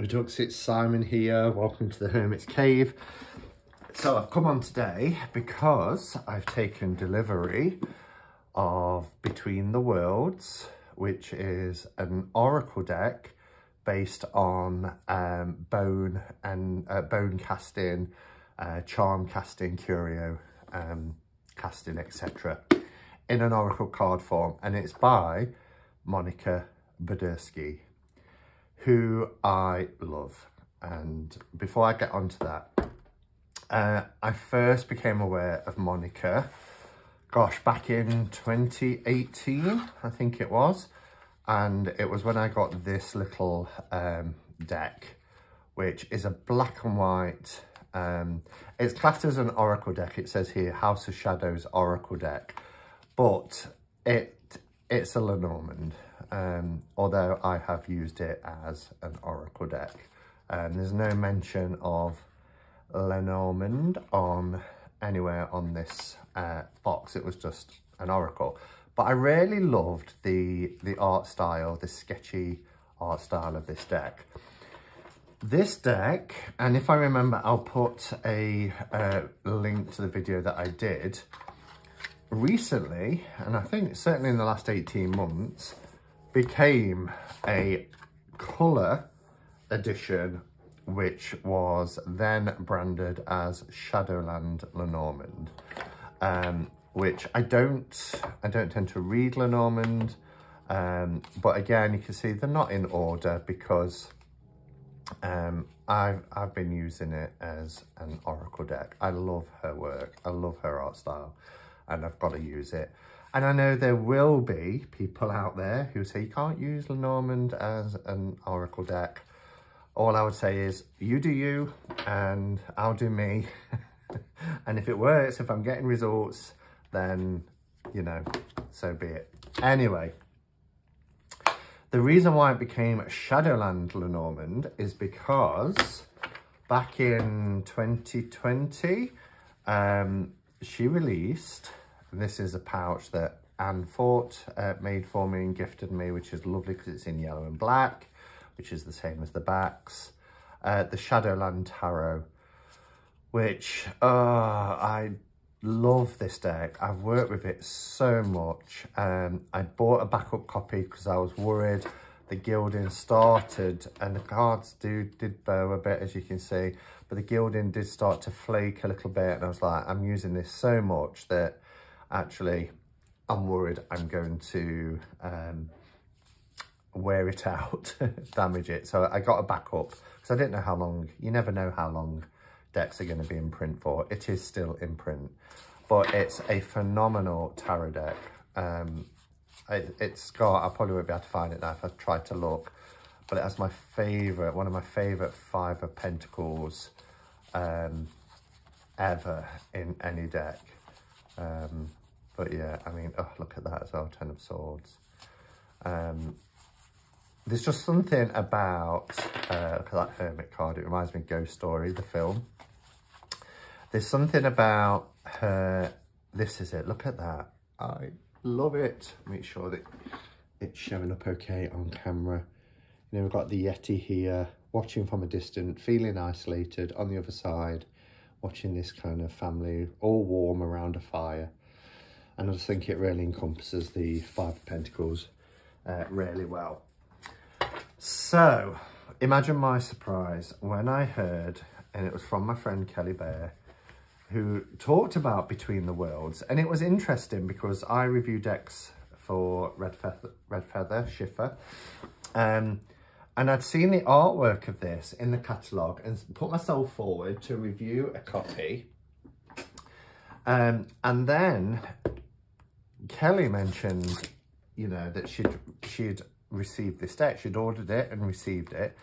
Redux, it's Simon here. Welcome to the Hermit's Cave. So I've come on today because I've taken delivery of Between the Worlds, which is an oracle deck based on bone casting, charm casting, curio casting, etc. in an oracle card form, and it's by Monica Bodirsky, who I love. And before I get onto that, I first became aware of Monica, gosh, back in 2018, I think it was. And it was when I got this little deck, which is a black and white, it's classed as an oracle deck. It says here, House of Shadows oracle deck, but it's a Lenormand. Although I have used it as an oracle deck. There's no mention of Lenormand anywhere on this box. It was just an oracle. But I really loved the art style, the sketchy art style of this deck. This deck, and if I remember, I'll put a link to the video that I did recently, and I think certainly in the last 18 months, became a colour edition, which was then branded as Shadowland Lenormand, which I don't tend to read Lenormand, but again, you can see they're not in order because I've been using it as an oracle deck. I love her work, I love her art style, and I've got to use it. And I know there will be people out there who say you can't use Lenormand as an oracle deck. All I would say is, you do you, and I'll do me. And if it works, if I'm getting results, then, you know, so be it. Anyway, the reason why it became Shadowland Lenormand is because back in 2020, she released, this is a pouch that Anne Fort made for me and gifted me, which is lovely because it's in yellow and black, which is the same as the backs. The Shadowland Tarot, which I love this deck. I've worked with it so much. I bought a backup copy because I was worried the gilding started, and the cards did bow a bit, as you can see, but the gilding did start to flake a little bit, and I was like, I'm using this so much that actually I'm worried I'm going to wear it out, damage it. So I got a backup because I didn't know how long, you never know how long decks are going to be in print for. It is still in print, but it's a phenomenal tarot deck. It's got, I probably won't be able to find it now if I try to look, but it has my favourite, one of my favourite Five of Pentacles ever in any deck. But yeah, I mean, oh, look at that as well, Ten of Swords. There's just something about, look at that Hermit card, it reminds me of Ghost Story, the film. There's something about her, this is it, look at that. I love it. Make sure that it's showing up okay on camera. You know, we've got the Yeti here, watching from a distance, feeling isolated. On the other side, watching this kind of family, all warm around a fire. And I just think it really encompasses the Five of Pentacles really well. So, imagine my surprise when I heard, and it was from my friend Kelly Bear, who talked about Between the Worlds. And it was interesting because I review decks for Red Feather Schiffer. And I'd seen the artwork of this in the catalogue and put myself forward to review a copy. And then Kelly mentioned, you know, that she'd received this deck. She'd ordered it and received it.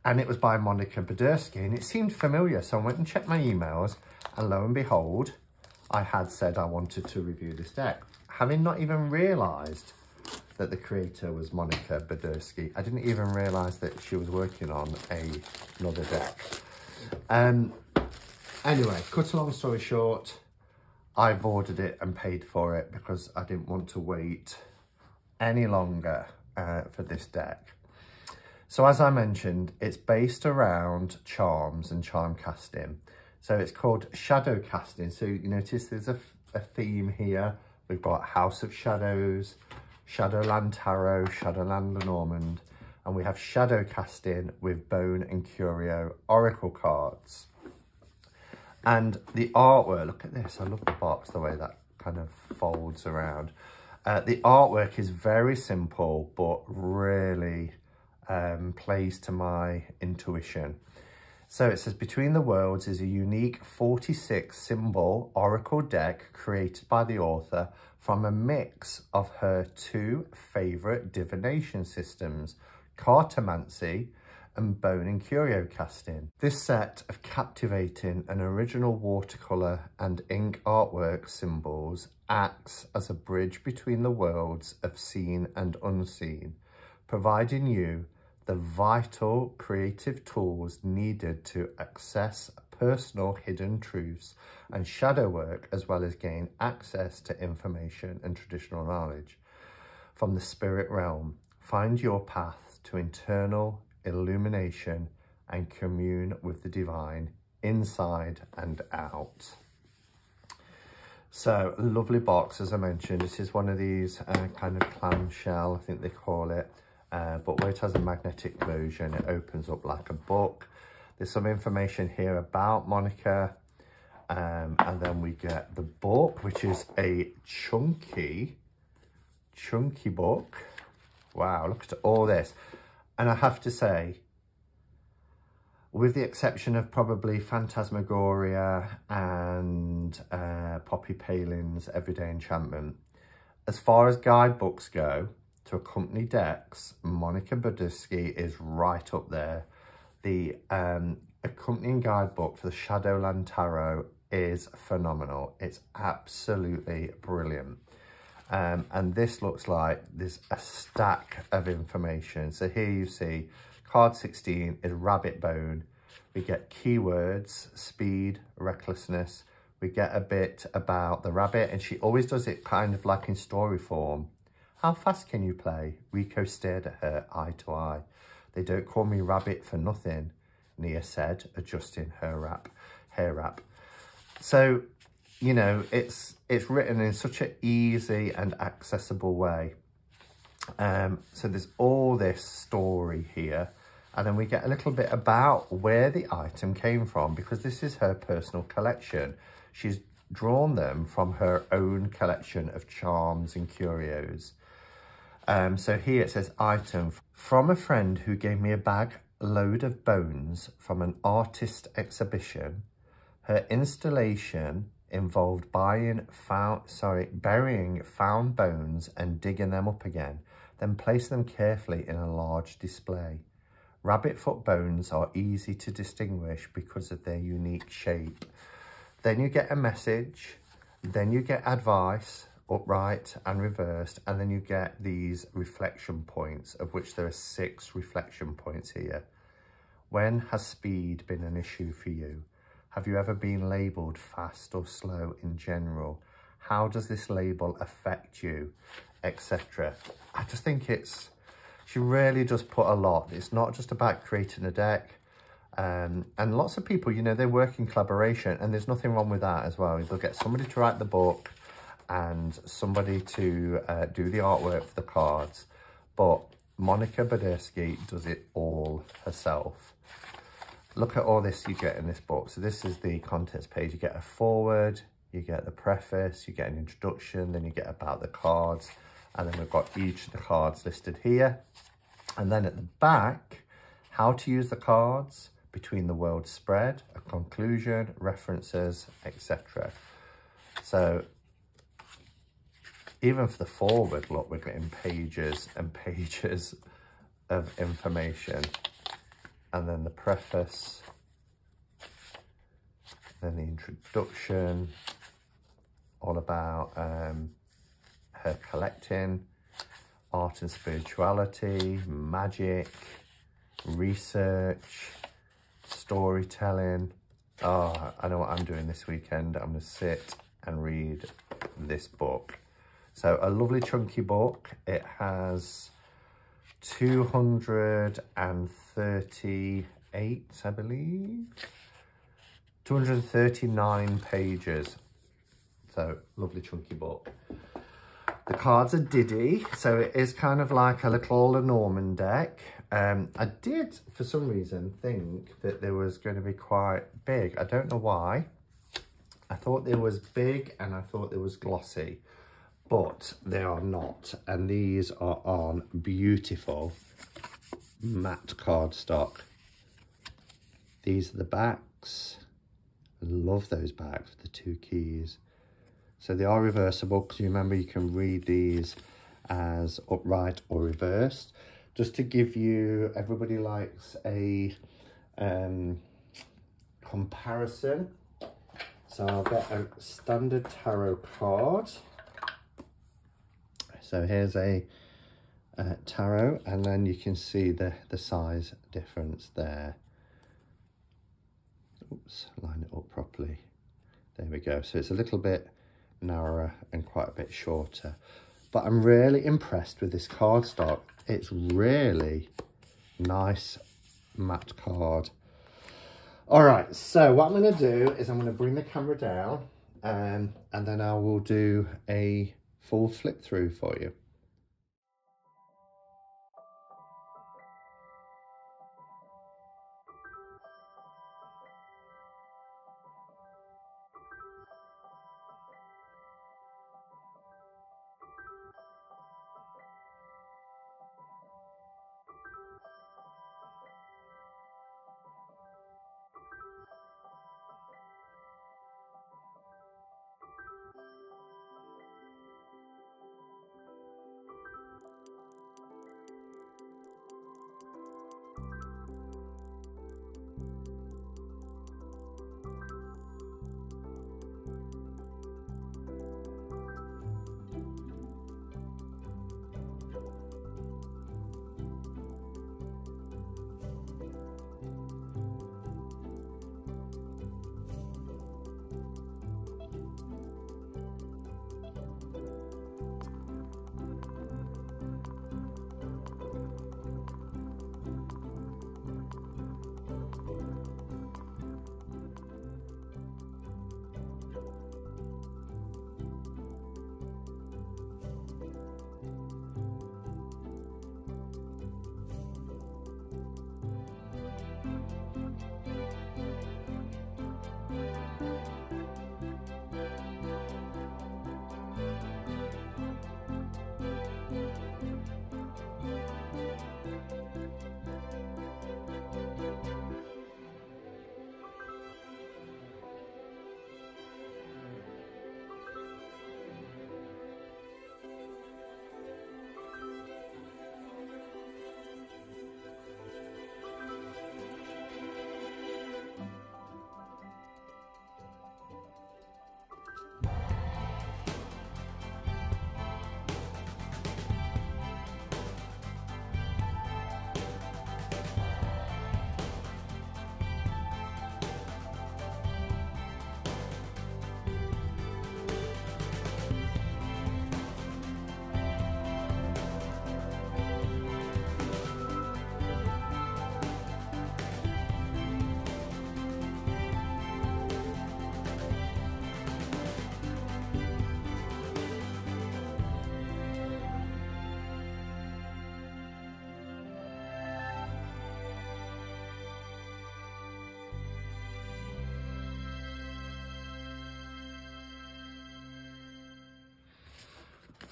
And it was by Monica Bodirsky, and it seemed familiar. So I went and checked my emails, and lo and behold, I had said I wanted to review this deck, having not even realised that the creator was Monica Bodirsky. I didn't even realise that she was working on another deck. Anyway, cut a long story short, I've ordered it and paid for it because I didn't want to wait any longer for this deck. So as I mentioned, it's based around charms and charm casting. So it's called shadow casting. So you notice there's a theme here. We've got House of Shadows, Shadowland Tarot, Shadowland Lenormand, and we have shadow casting with Bone and Curio Oracle cards. And the artwork, look at this, I love the box, the way that kind of folds around. The artwork is very simple, but really plays to my intuition. So it says, Between the Worlds is a unique 46 symbol oracle deck created by the author from a mix of her two favourite divination systems, cartomancy and bone and curio casting. This set of captivating and original watercolour and ink artwork symbols acts as a bridge between the worlds of seen and unseen, providing you the vital creative tools needed to access personal hidden truths and shadow work, as well as gain access to information and traditional knowledge from the spirit realm. Find your path to internal illumination and commune with the divine inside and out. So, lovely box, as I mentioned. This is one of these kind of clamshell, I think they call it. But where it has a magnetic closure and it opens up like a book. There's some information here about Monica. And then we get the book, which is a chunky book. Wow, look at all this. And I have to say, with the exception of probably Phantasmagoria and Poppy Palin's Everyday Enchantment, as far as guidebooks go, to accompany decks, Monica Bodirsky is right up there. The accompanying guidebook for the Shadowland Tarot is phenomenal. It's absolutely brilliant. And this looks like there's a stack of information. So here you see card 16 is rabbit bone. We get keywords, speed, recklessness. We get a bit about the rabbit, and she always does it kind of like in story form. How fast can you play? Rico stared at her eye to eye. They don't call me rabbit for nothing, Nia said, adjusting her hair wrap. So, you know, it's written in such an easy and accessible way. So there's all this story here. And then we get a little bit about where the item came from, because this is her personal collection. She's drawn them from her own collection of charms and curios. So here it says, item from a friend who gave me a bag load of bones from an artist exhibition. Her installation involved burying found bones and digging them up again, then place them carefully in a large display. Rabbit foot bones are easy to distinguish because of their unique shape. Then you get a message, then you get advice, upright and reversed, and then you get these reflection points, of which there are 6 reflection points here. When has speed been an issue for you? Have you ever been labelled fast or slow in general? How does this label affect you, etc.? I just think she really does put a lot. It's not just about creating a deck. And lots of people, you know, they work in collaboration, and there's nothing wrong with that as well. They'll get somebody to write the book and somebody to do the artwork for the cards. But Monica Bodirsky does it all herself. Look at all this you get in this book. So this is the contents page. You get a foreword, you get the preface, you get an introduction, then you get about the cards. And then we've got each of the cards listed here. And then at the back, how to use the cards, Between the Worlds spread, a conclusion, references, etc. So even for the forward, look, we're getting pages and pages of information. And then the preface, then the introduction, all about her collecting, art and spirituality, magic, research, storytelling. Oh, I know what I'm doing this weekend. I'm going to sit and read this book. So a lovely chunky book. It has 238, I believe. 239 pages. So, lovely chunky book. The cards are Diddy, so it is kind of like a little Lenormand deck. I did, for some reason, think that there was going to be quite big. I don't know why. I thought there was big and I thought there was glossy, but they are not. And these are on beautiful matte cardstock. These are the backs. I love those backs with the 2 keys. So they are reversible, because you remember you can read these as upright or reversed. Just to give you, everybody likes a comparison. So I'll get a standard tarot card. So here's a tarot, and then you can see the size difference there. Oops, line it up properly. There we go. So it's a little bit narrower and quite a bit shorter, but I'm really impressed with this cardstock. It's really nice matte card. All right, so what I'm going to do is I'm going to bring the camera down, and then I will do a full flip through for you.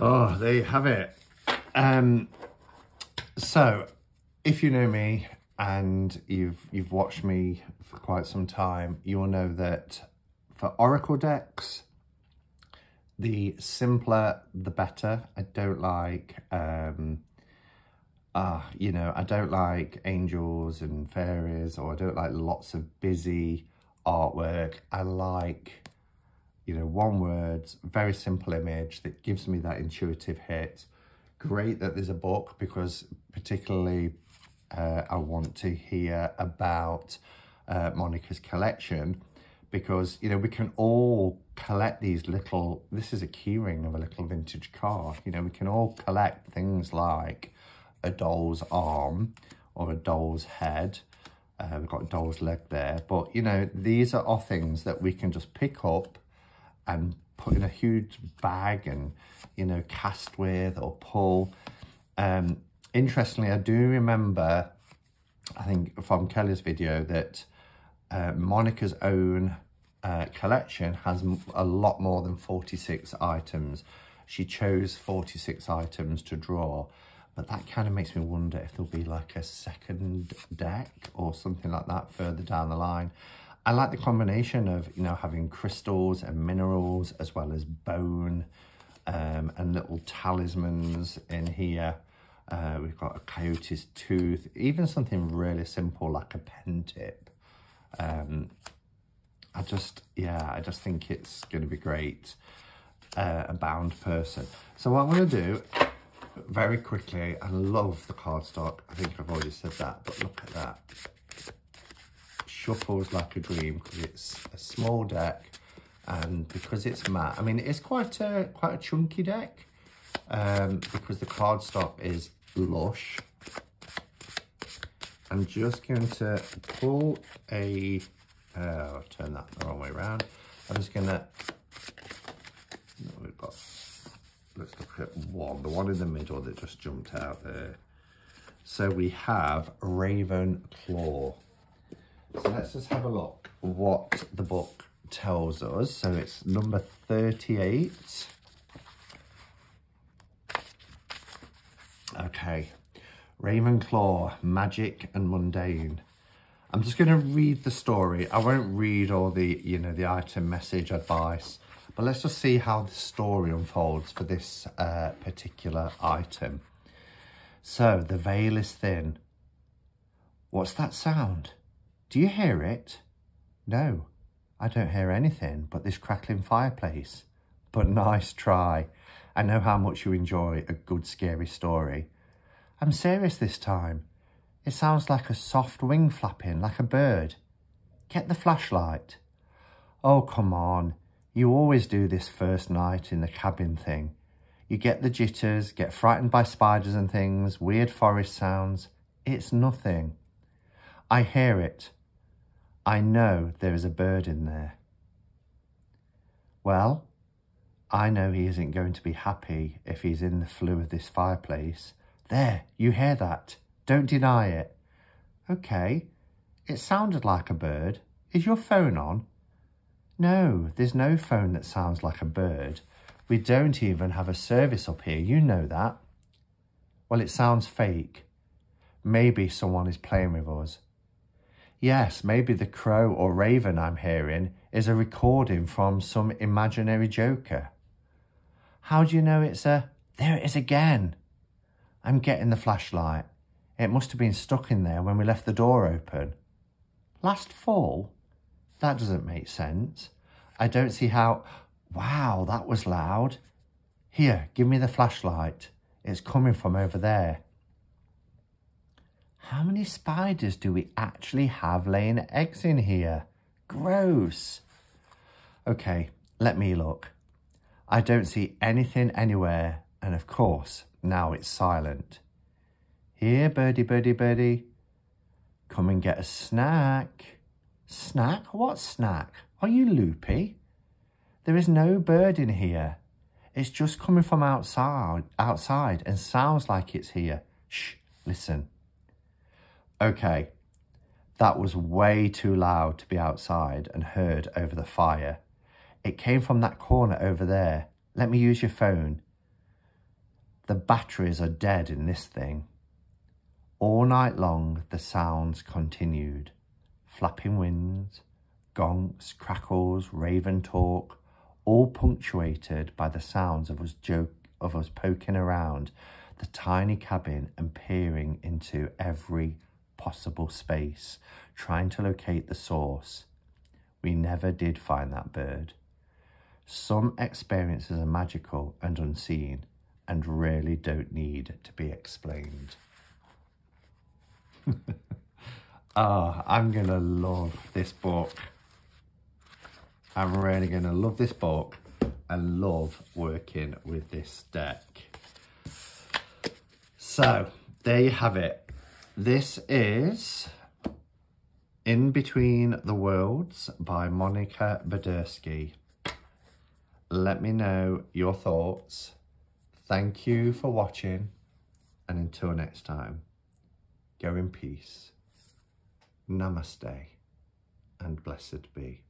Oh, there you have it. So if you know me and you've watched me for quite some time, you'll know that for oracle decks, the simpler the better. I don't like you know, I don't like angels and fairies, or I don't like lots of busy artwork. I like, you know, one word, very simple image that gives me that intuitive hit. Great that there's a book, because particularly I want to hear about Monica's collection, because, you know, we can all collect these little, this is a keyring of a little vintage car, you know, we can all collect things like a doll's arm or a doll's head. We've got a doll's leg there. But, you know, these are all things that we can just pick up and put in a huge bag and, you know, cast with or pull. Interestingly, I do remember, I think from Kelly's video, that Monica's own collection has a lot more than 46 items. She chose 46 items to draw, but that kind of makes me wonder if there'll be like a second deck or something like that further down the line. I like the combination of, you know, having crystals and minerals as well as bone and little talismans in here. We've got a coyote's tooth, even something really simple like a pen tip. I just think it's going to be great. A bound person. So what I'm going to do very quickly, I love the cardstock. I think I've already said that, but look at that. Shuffles like a dream because it's a small deck and because it's matte. I mean, it's quite a chunky deck because the cardstock is lush. I'm just going to pull a, I've turned that the wrong way around. I'm just going to, we've got, let's look at one, the one in the middle that just jumped out there. So we have Raven Claw. So let's just have a look what the book tells us. So it's number 38. Okay, Ravenclaw, magic and mundane. I'm just going to read the story. I won't read all the, you know, the item message advice, but let's just see how the story unfolds for this particular item. So, the veil is thin. What's that sound? Do you hear it? No, I don't hear anything but this crackling fireplace. But nice try. I know how much you enjoy a good scary story. I'm serious this time. It sounds like a soft wing flapping, like a bird. Get the flashlight. Oh, come on. You always do this first night in the cabin thing. You get the jitters, get frightened by spiders and things, weird forest sounds. It's nothing. I hear it. I know there is a bird in there. Well, I know he isn't going to be happy if he's in the flue of this fireplace. There, you hear that? Don't deny it. Okay, it sounded like a bird. Is your phone on? No, there's no phone that sounds like a bird. We don't even have a service up here, you know that. Well, it sounds fake. Maybe someone is playing with us. Yes, maybe the crow or raven I'm hearing is a recording from some imaginary joker. How do you know it's a... There it is again. I'm getting the flashlight. It must have been stuck in there when we left the door open. Last fall? That doesn't make sense. I don't see how... Wow, that was loud. Here, give me the flashlight. It's coming from over there. How many spiders do we actually have laying eggs in here? Gross. Okay, let me look. I don't see anything anywhere. And of course, now it's silent. Here, birdie, birdie, birdie. Come and get a snack. Snack? What snack? Are you loopy? There is no bird in here. It's just coming from outside and sounds like it's here. Shh, listen. Okay, that was way too loud to be outside and heard over the fire. It came from that corner over there. Let me use your phone. The batteries are dead in this thing. All night long, the sounds continued. Flapping winds, gonks, crackles, raven talk, all punctuated by the sounds of us poking around the tiny cabin and peering into every possible space, trying to locate the source. We never did find that bird. Some experiences are magical and unseen and really don't need to be explained. I'm gonna love this book. I'm really gonna love this book and love working with this deck. So there you have it. This is In Between the Worlds by Monica Bodirsky. Let me know your thoughts. Thank you for watching, and until next time, go in peace. Namaste and blessed be.